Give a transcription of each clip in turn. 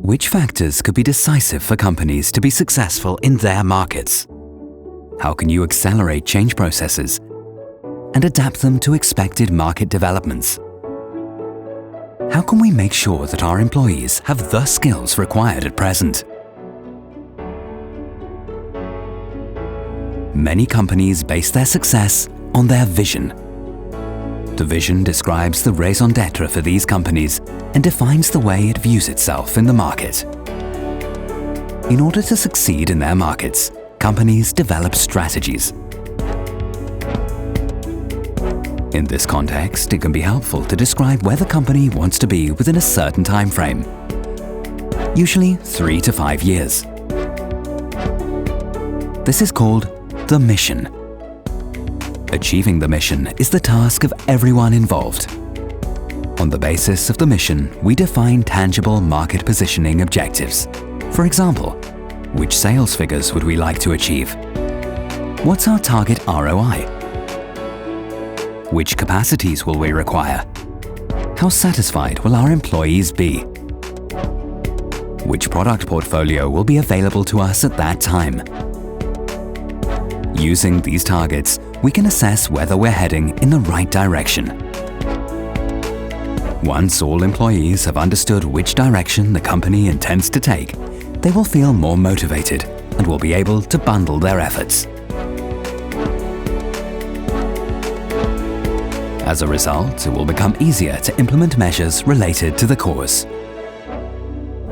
Which factors could be decisive for companies to be successful in their markets? How can you accelerate change processes and adapt them to expected market developments? How can we make sure that our employees have the skills required at present? Many companies base their success on their vision. The vision describes the raison d'etre for these companies and defines the way it views itself in the market. In order to succeed in their markets, companies develop strategies. In this context, it can be helpful to describe where the company wants to be within a certain time frame, usually 3 to 5 years. This is called the mission. Achieving the mission is the task of everyone involved. On the basis of the mission, we define tangible market positioning objectives. For example, which sales figures would we like to achieve? What's our target ROI? Which capacities will we require? How satisfied will our employees be? Which product portfolio will be available to us at that time? Using these targets, we can assess whether we're heading in the right direction. Once all employees have understood which direction the company intends to take, they will feel more motivated and will be able to bundle their efforts. As a result, it will become easier to implement measures related to the cause.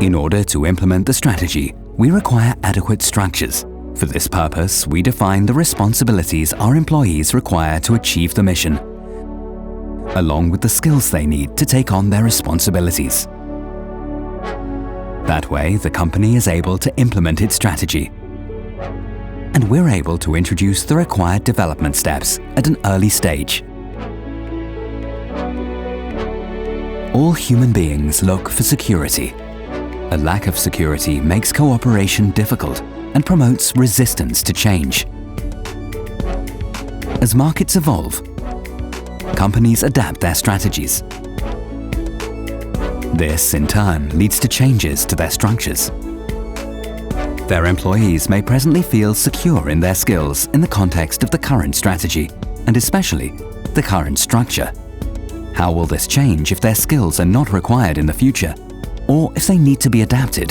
In order to implement the strategy, we require adequate structures. For this purpose, we define the responsibilities our employees require to achieve the mission, along with the skills they need to take on their responsibilities. That way, the company is able to implement its strategy, and we're able to introduce the required development steps at an early stage. All human beings look for security. A lack of security makes cooperation difficult and promotes resistance to change. As markets evolve, companies adapt their strategies. This, in turn, leads to changes to their structures. Their employees may presently feel secure in their skills in the context of the current strategy, and especially the current structure. How will this change if their skills are not required in the future, or if they need to be adapted?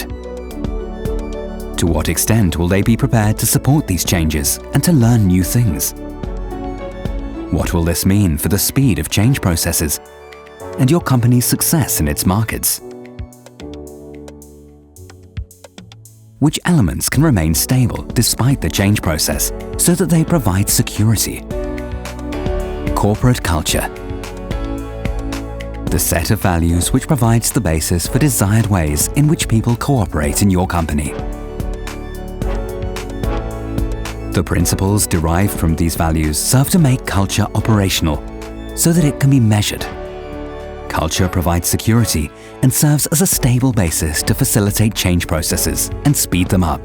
To what extent will they be prepared to support these changes and to learn new things? What will this mean for the speed of change processes and your company's success in its markets? Which elements can remain stable despite the change process so that they provide security? Corporate culture. The set of values which provides the basis for desired ways in which people cooperate in your company. The principles derived from these values serve to make culture operational so that it can be measured. Culture provides security and serves as a stable basis to facilitate change processes and speed them up.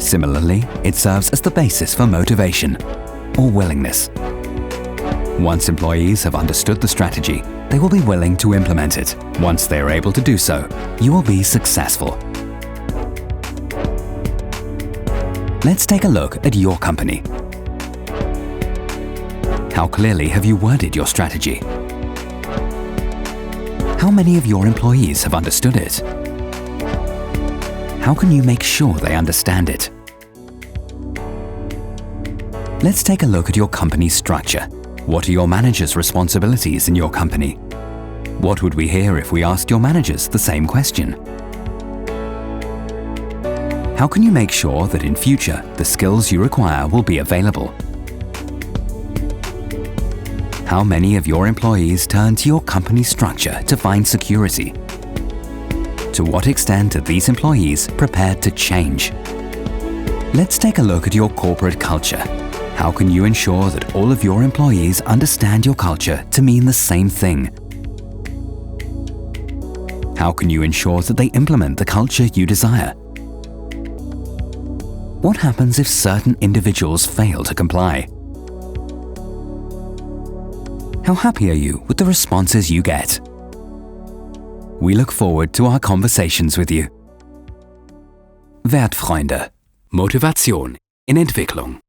Similarly, it serves as the basis for motivation or willingness. Once employees have understood the strategy, they will be willing to implement it. Once they are able to do so, you will be successful. Let's take a look at your company. How clearly have you worded your strategy? How many of your employees have understood it? How can you make sure they understand it? Let's take a look at your company's structure. What are your managers' responsibilities in your company? What would we hear if we asked your managers the same question? How can you make sure that in future the skills you require will be available? How many of your employees turn to your company's structure to find security? To what extent are these employees prepared to change? Let's take a look at your corporate culture. How can you ensure that all of your employees understand your culture to mean the same thing? How can you ensure that they implement the culture you desire? What happens if certain individuals fail to comply? How happy are you with the responses you get? We look forward to our conversations with you. Wertfreunde. Motivation in Entwicklung.